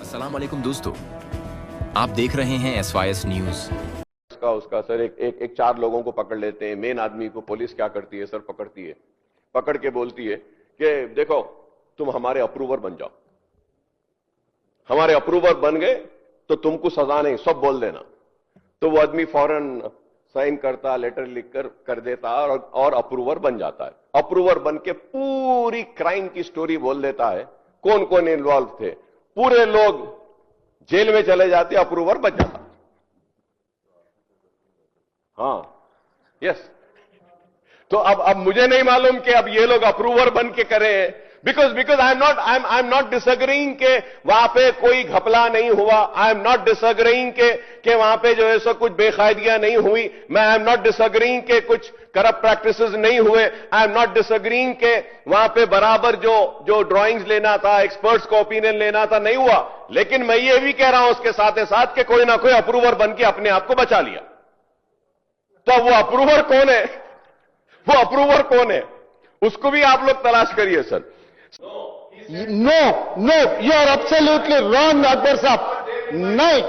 अस्सलाम वालेकुम दोस्तों, आप देख रहे हैं SYS न्यूज। उसका सर एक चार लोगों को पकड़ लेते हैं। मेन आदमी को पुलिस क्या करती है सर, पकड़ती है, पकड़ के बोलती है कि देखो तुम हमारे अप्रूवर बन जाओ, हमारे अप्रूवर बन गए तो तुमको सजा नहीं, सब बोल देना। तो वो आदमी फौरन साइन करता, लेटर लिख कर देता और अप्रूवर बन जाता है। अप्रूवर बन के पूरी क्राइम की स्टोरी बोल देता है, कौन कौन इन्वॉल्व थे, पूरे लोग जेल में चले जाते, अप्रूवर बच जाता। हाँ, यस। तो अब मुझे नहीं मालूम कि अब ये लोग अप्रूवर बन के करें, because I am not disagreeing के वहां पे कोई घपला नहीं हुआ। आई एम नॉट डिसएग्रीइंग के वहां पे जो है सो कुछ बेकायदियां नहीं हुई। मैं आई एम नॉट डिसएग्रीइंग के कुछ करप्ट प्रैक्टिसेस नहीं हुए। आई एम नॉट डिसएग्रीइंग के वहां पे बराबर जो ड्राइंग्स लेना था, एक्सपर्ट्स को ओपिनियन लेना था, नहीं हुआ। लेकिन मैं ये भी कह रहा हूं उसके साथ साथ कि कोई ना कोई अप्रूवर बन के अपने आप को बचा लिया। तो वो अप्रूवर कौन है, वो अप्रूवर कौन है, उसको भी आप लोग तलाश करिए sir. No, you are absolutely wrong Akbar साहब। नहीं,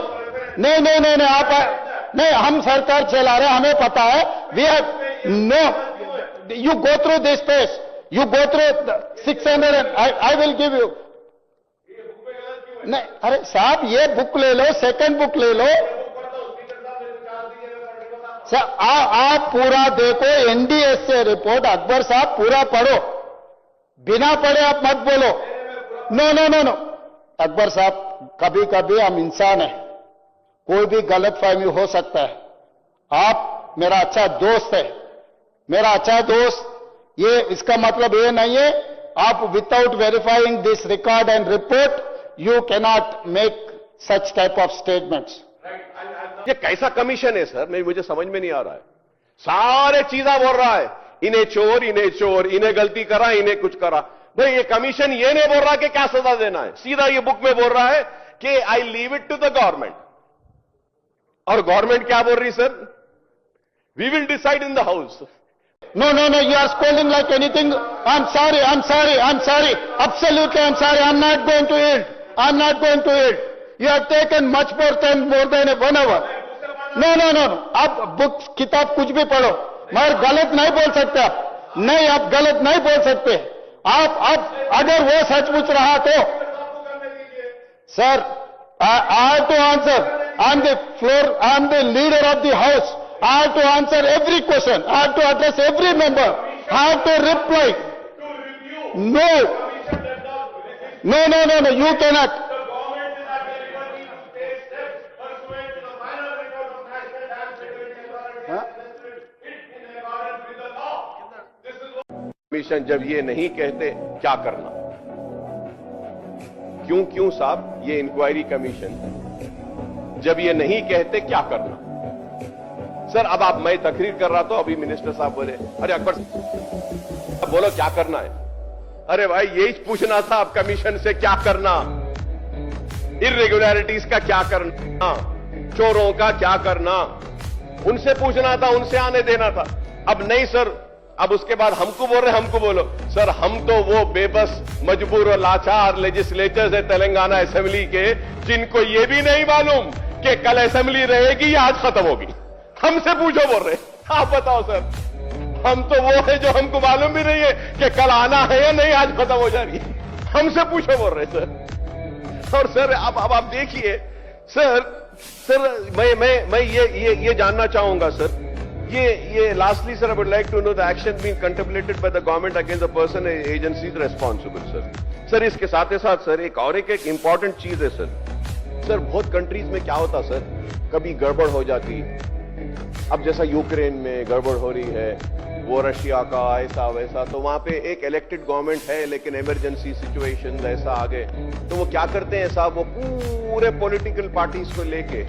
आप नहीं, हम सरकार चला रहे, हमें पता है। We have no, you go through this page, you go through 600 I will give you. नहीं, अरे साहब ये बुक ले लो, सेकंड बुक ले लो सर। आप पूरा देखो, NDSA रिपोर्ट, अकबर साहब पूरा पढ़ो, बिना पढ़े आप मत बोलो। नो, अकबर साहब कभी कभी हम इंसान हैं, कोई भी गलतफहमी हो सकता है। आप मेरा अच्छा दोस्त है, मेरा अच्छा दोस्त, ये इसका मतलब ये नहीं है आप without verifying this record and report you cannot make such type of statements. ये कैसा कमीशन है सर, मुझे समझ में नहीं आ रहा है। सारे चीजा बोल रहा है, इन्हें चोर, इन्हें गलती करा, इन्हें कुछ करा। भाई ये कमीशन ये नहीं बोल रहा कि क्या सजा देना है, सीधा ये बुक में बोल रहा है कि I leave it to the government. और गवर्नमेंट क्या बोल रही sir, we will decide in the house. No, you are scolding like anything. I'm sorry, absolutely I'm sorry. I'm not going to eat. You have taken much more than 1 hour. No. आप book किताब कुछ भी पढ़ो, मगर गलत नहीं बोल सकते आप। नहीं, आप गलत नहीं बोल सकते। आप अगर वो सचमुच रहा तो sir, I have to answer. I'm the floor, I'm the leader of the house. I have to answer every question. I have to address every member. I have to reply. No, you cannot. Commission जब ये नहीं कहते क्या करना, क्यों साहब ये inquiry commission जब ये नहीं कहते क्या करना सर। अब मैं तकरीर कर रहा था, अभी मिनिस्टर साहब बोले, अरे अकबर बोलो क्या करना है। अरे भाई यही पूछना था, अब कमीशन से क्या करना, इर्रेगुलरिटीज का क्या करना, चोरों का क्या करना, उनसे पूछना था, उनसे आने देना था। अब नहीं सर, अब उसके बाद हमको बोल रहे, हमको बोलो सर। हम तो वो बेबस, मजबूर और लाचार लेजिस्लेचर्स है तेलंगाना असेंबली के, जिनको ये भी नहीं मालूम कि कल असेंबली रहेगी या आज खत्म होगी। हमसे पूछो बोल रहे, आप बताओ सर। हम तो वो है जो हमको मालूम भी नहीं है कि कल आना है या नहीं, आज खत्म हो जा रही है। हमसे पूछो बोल रहे सर। और सर अब आप देखिए सर, मैं ये जानना चाहूंगा सर, ये lastly sir, I would like to know the action being contemplated by the government against the person agencies responsible sir. इसके साथ सर एक इंपॉर्टेंट चीज है सर। बहुत कंट्रीज में क्या होता सर, कभी गड़बड़ हो जाती। अब जैसा यूक्रेन में गड़बड़ हो रही है, वो रशिया का ऐसा वैसा, तो वहां पे एक इलेक्टेड गवर्नमेंट है, लेकिन इमरजेंसी सिचुएशन ऐसा आ गए, तो वो क्या करते हैं साहब, वो पूरे पॉलिटिकल पार्टीज को लेके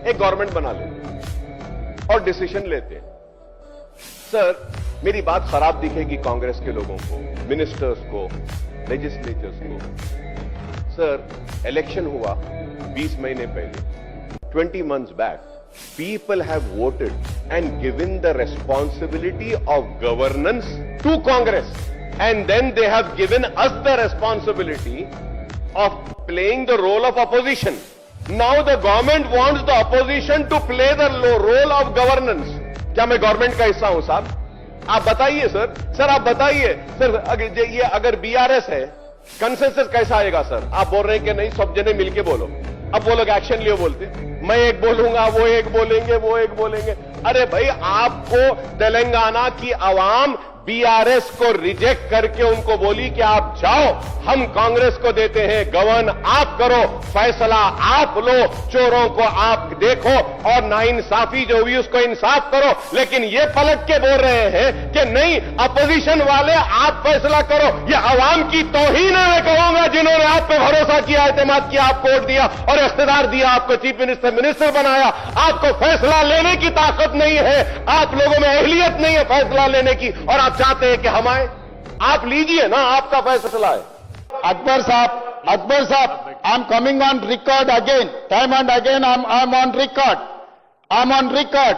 एक गवर्नमेंट बना लेते और डिसीजन लेते हैं। सर मेरी बात खराब दिखेगी कांग्रेस के लोगों को, मिनिस्टर्स को, लेजिस्लेचर्स को। सर इलेक्शन हुआ 20 महीने पहले, 20 months back. People have voted and given the responsibility of governance to Congress, and then they have given us the responsibility of playing the role of opposition. Now the government wants the opposition to play the role of governance. क्या मैं government का हिस्सा हूं साहब? आप बताइए sir, आप बताइए सर, ये अगर बीआरएस है, कंसेंसस कैसा आएगा सर? आप बोल रहे हैं कि नहीं, सब जने मिलके बोलो। अब वो लोग एक्शन लियो बोलते, मैं एक बोलूंगा, वो एक बोलेंगे, वो एक बोलेंगे। अरे भाई, आपको तेलंगाना की आवाम बीआरएस को रिजेक्ट करके उनको बोली कि आप जाओ, हम कांग्रेस को देते हैं, गवर्न आप करो, फैसला आप लो, चोरों को आप देखो और नाइंसाफी जो हुई उसको इंसाफ करो। लेकिन ये पलट के बोल रहे हैं कि नहीं, अपोजिशन वाले आप फैसला करो। ये अवाम की तौहीन है, मैं कहूंगा, जिन्होंने आप पे भरोसा किया, एतमाद किया, आपको वोट दिया और इख्तियार दिया, आपको चीफ मिनिस्टर बनाया। आपको फैसला लेने की ताकत नहीं है, आप लोगों में अहलियत नहीं है फैसला लेने की, और आप चाहते हैं कि हम आए। आप लीजिए ना, आपका फैसला है। अकबर साहब, I am coming on record again, time and again, I am on record.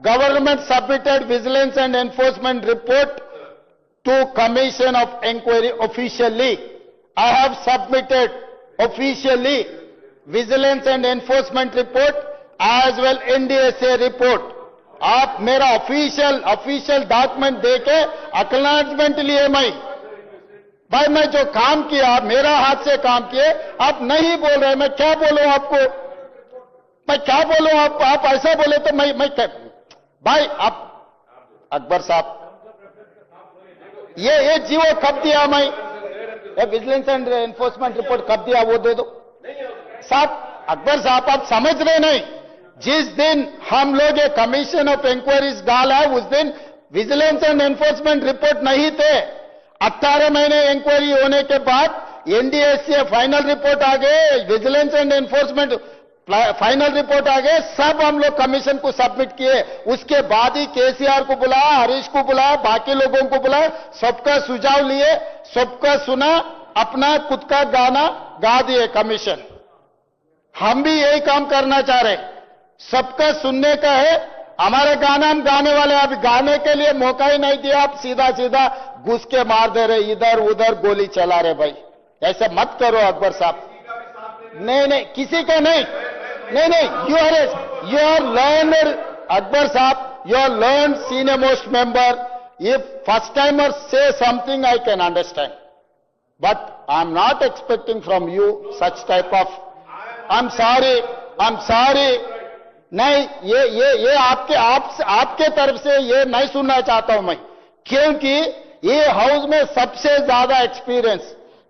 Government submitted vigilance and enforcement report to commission of inquiry officially. I have submitted officially vigilance and enforcement report as well NDSA report. आप मेरा official document देके acknowledgement लिए भाई मैं जो काम किया, मेरा हाथ से काम किए, आप नहीं बोल रहे। मैं क्या बोलूं आपको, मैं क्या बोलूं आपको? आप ऐसा बोले तो मैं क्या भाई? आप अकबर साहब, ये जीवो कब दिया? मैं विजिलेंस एंड एनफोर्समेंट रिपोर्ट कब दिया वो दे दो साहब। अकबर साहब, आप समझ रहे नहीं, जिस दिन हम लोग ये कमीशन ऑफ इंक्वायरीज डाला है, उस दिन विजिलेंस एंड एनफोर्समेंट रिपोर्ट नहीं थे। 18 महीने इंक्वायरी होने के बाद एनडीएसए फाइनल रिपोर्ट आ गए, vigilance and enforcement final report आ गए, सब हम लोग कमीशन को सबमिट किए। उसके बाद ही केसीआर को बुलाया, हरीश को बुलाया, बाकी लोगों को बुलाया, सबका सुझाव लिए, सबका सुना, अपना खुद का गाना गा दिए कमीशन। हम भी यही काम करना चाह रहे, सबका सुनने का है। हमारे गाना हम गाने वाले, अभी गाने के लिए मौका ही नहीं दिया, आप सीधा घुस के मार दे रहे, इधर उधर गोली चला रहे। भाई ऐसे मत करो अकबर साहब। नहीं, किसी का नहीं, यू आर लर्नर अकबर साहब, you are learn senior most member. If first timer से something I can understand, but I am not expecting from you such type of. I am sorry. नहीं, ये आपके तरफ से ये नहीं सुनना चाहता हूं मैं, क्योंकि ये हाउस में सबसे ज्यादा एक्सपीरियंस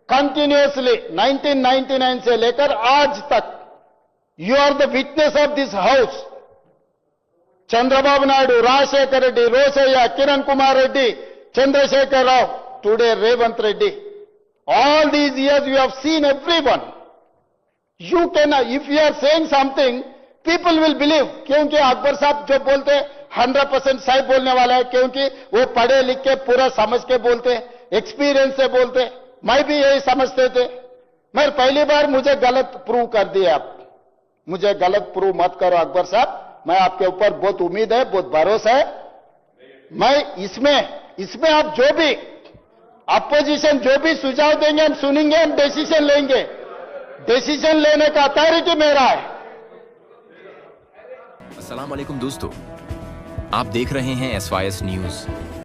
कंटिन्यूअसली 1999 से लेकर आज तक, you are the witness of this house. Chandrababu Naidu, Rajasekhara Reddy, Rosaiah, Kiran Kumar Reddy, Chandrashekar Rao, today Revanth Reddy, all these years you have seen everyone. You can, if you are saying something, people will believe, क्योंकि अकबर साहब जो बोलते हैं 100% सही बोलने वाला है, क्योंकि वो पढ़े लिख के पूरा समझ के बोलते हैं, एक्सपीरियंस से बोलते हैं। मैं भी यही समझते थे, मैं पहली बार मुझे गलत प्रूव कर दिया। आप मुझे गलत प्रूव मत करो अकबर साहब, मैं आपके ऊपर बहुत उम्मीद है, बहुत भरोसा है। मैं इसमें आप जो भी अपोजिशन जो भी सुझाव देंगे हम सुनेंगे, हम डिसीजन लेंगे। डिसीजन लेने का अथॉरिटी मेरा है। अस्सलाम वालेकुम दोस्तों, आप देख रहे हैं SYS न्यूज।